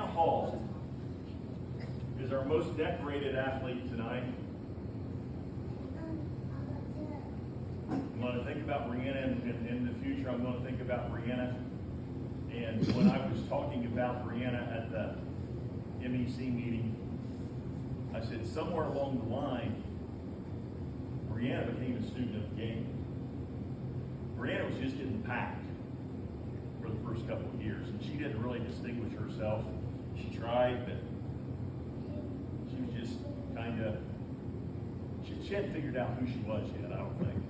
Hall is our most decorated athlete tonight. I'm going to think about Brianna, and in the future I'm going to think about Brianna. And when I was talking about Brianna at the MEC meeting, I said somewhere along the line, Brianna became a student of the game. Brianna was just getting packed for the first couple of years, and she didn't really distinguish herself. She tried, but she was just kind of, she hadn't figured out who she was yet, I don't think.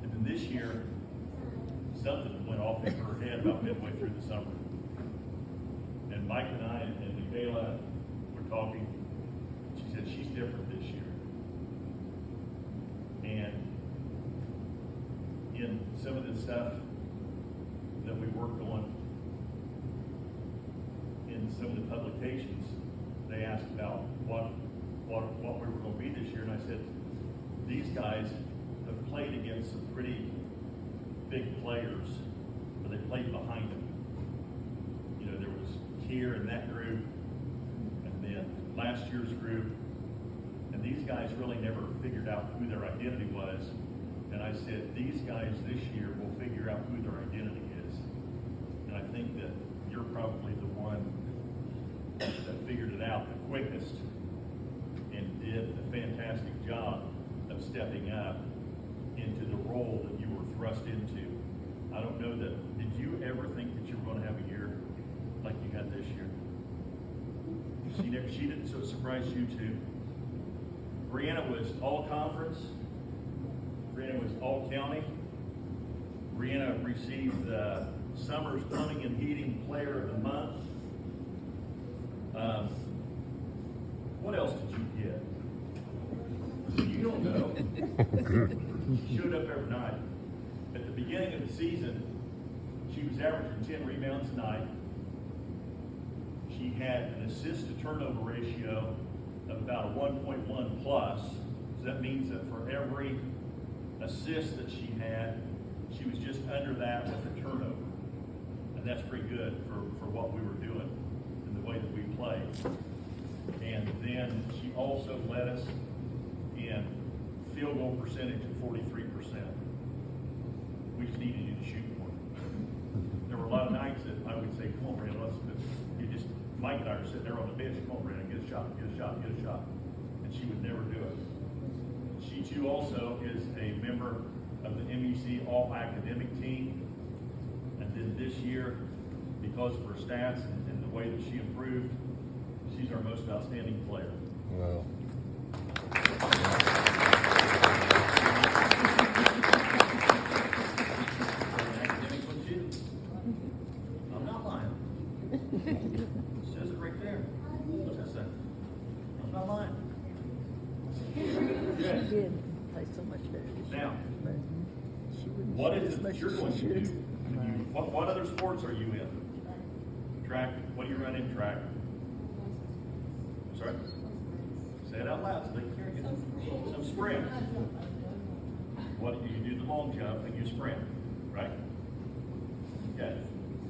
And then this year, something went off in her head about midway through the summer. And Mike and I and Michaela were talking. She said she's different this year. And in some of the stuff that we worked on in some of the publications, they asked about what we were going to be this year, and I said, these guys have played against some pretty big players, but they played behind them. You know, there was Kier in that group, and then last year's group, and these guys really never figured out who their identity was. And I said, these guys this year will figure out who their identity is. And I think that you're probably the one that figured it out the quickest and did a fantastic job of stepping up into the role that you were thrust into. I don't know that, did you ever think that you were going to have a year like you had this year? She didn't, so it surprised you too. Brianna was all conference. Brianna was all county. Brianna received the Summer's Plumbing and Heating Player of the Month. What else did you get? You don't know. She showed up every night. At the beginning of the season, she was averaging 10 rebounds a night. She had an assist to turnover ratio of about a 1.1 plus. So that means that for every assist that she had, she was just under that with a turnover. And that's pretty good for what we were doing and the way that we played. And then she also led us in field goal percentage of 43%. We just needed you to shoot more. There were a lot of nights that I would say, come on, Brandon, Mike and I were sitting there on the bench, come on, Brandon, get a shot, get a shot, get a shot. And she would never do it. She too also is a member of the MEC All-Academic Team. And then this year, because of her stats and the way that she improved, she's our most outstanding player. Wow. I'm not lying. It says it right there. What's that say? I'm not lying. She did play so much better this year. Now, But she wouldn't what shoot is as it much that you're as going she to do? should. What other sports are you in? Track. What do you run in track? Sorry? Say it out loud so they can hear you. Some sprints. What you do the long jump and you sprint, right? Okay.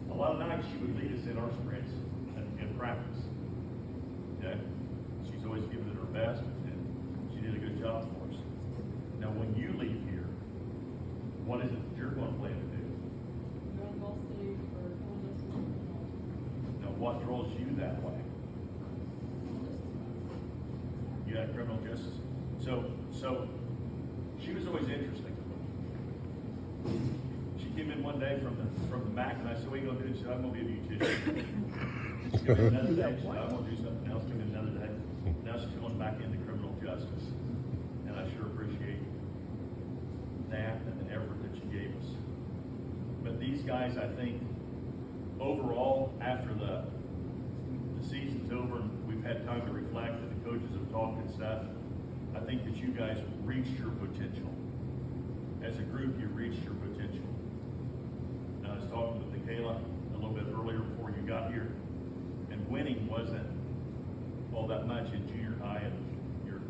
A lot of nights she would lead us in our sprints in practice. Okay? She's always given it her best, and she did a good job for us. Now, when you leave here, what is it that you're going to plan to do? Now, what draws you that way? You had criminal justice. So she was always interesting. She came in one day from the MAC, and I said, "What are you going to do?" She said, "I'm going to be a beautician." She came in another day. She said, "I'm going to do something else." Came in another day. Now she's going back into criminal justice, and I sure appreciate that and the effort that you gave us. But these guys, I think, overall, after the season's over and we've had time to reflect and the coaches have talked and stuff, I think that you guys reached your potential. As a group, you reached your potential. And I was talking with Michaela a little bit earlier before you got here, and winning wasn't all that much in junior high and your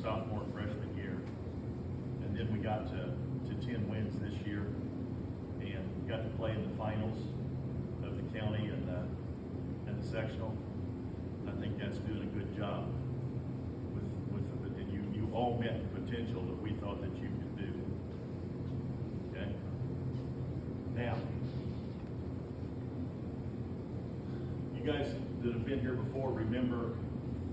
sophomore and freshman year. And then we got to 10 wins this year and got to play in the finals of the county and the sectional. I think that's doing a good job and you all met the potential that we thought that you could do. Okay? Now, you guys that have been here before remember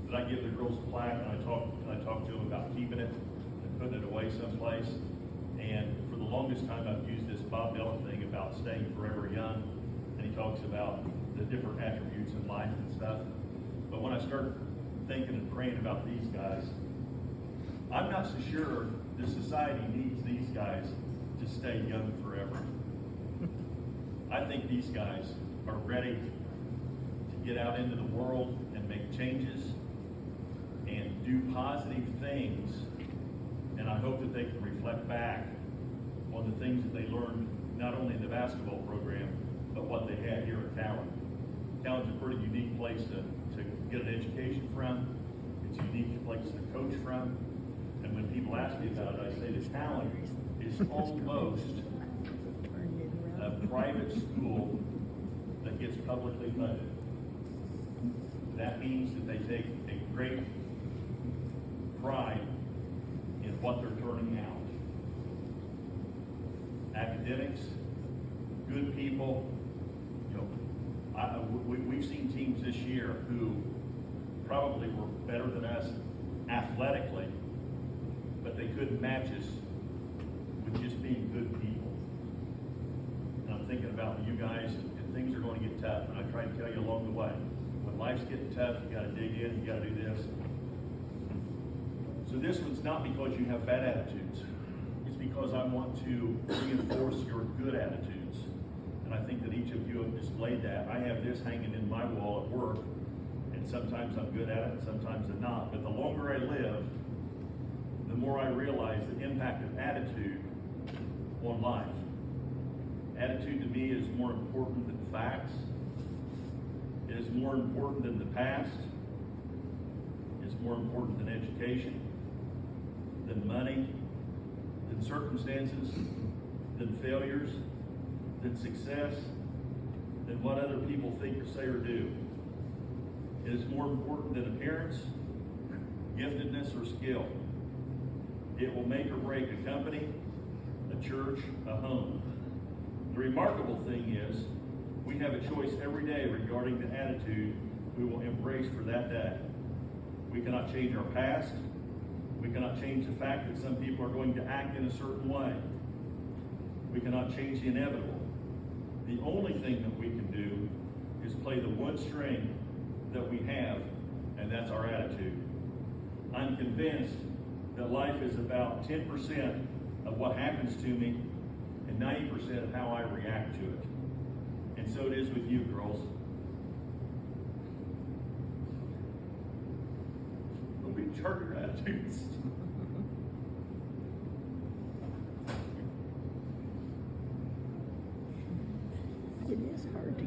that I give the girls a plaque and I talk to them about keeping it and putting it away someplace. And for the longest time, I've used this Bob Dylan thing about staying forever young, and he talks about the different attributes in life and stuff. But when I start thinking and praying about these guys, I'm not so sure the society needs these guys to stay young forever. I think these guys are ready to get out into the world and make changes and do positive things. And I hope that they can reflect back on the things that they learned, not only in the basketball program, but what they had here at Cowan. Cowan's a pretty unique place to get an education from. It's a unique place to coach from. And when people ask me about it, I say the Cowan is almost a private school that gets publicly funded. That means that they take a great pride in what they're turning out. Academics, good people. You know, we've seen teams this year who probably were better than us athletically, but they couldn't match us with just being good people. And I'm thinking about you guys, and things are going to get tough, and I try to tell you along the way. When life's getting tough, you got to dig in, you got to do this. So this one's not because you have bad attitudes. It's because I want to reinforce your good attitudes. And I think that each of you have displayed that. I have this hanging in my wall at work, and sometimes I'm good at it, and sometimes I'm not. But the longer I live, the more I realize the impact of attitude on life. Attitude to me is more important than facts. It is more important than the past. It's more important than education, than money, than circumstances, than failures, than success, than what other people think or say or do. It is more important than appearance, giftedness, or skill. It will make or break a company, a church, a home. The remarkable thing is, we have a choice every day regarding the attitude we will embrace for that day. We cannot change our past. We cannot change the fact that some people are going to act in a certain way. We cannot change the inevitable. The only thing that we can do is play the one string that we have, and that's our attitude. I'm convinced that life is about 10% of what happens to me and 90% of how I react to it. And so it is with you, girls. Don't be charter attitudes. It is hard to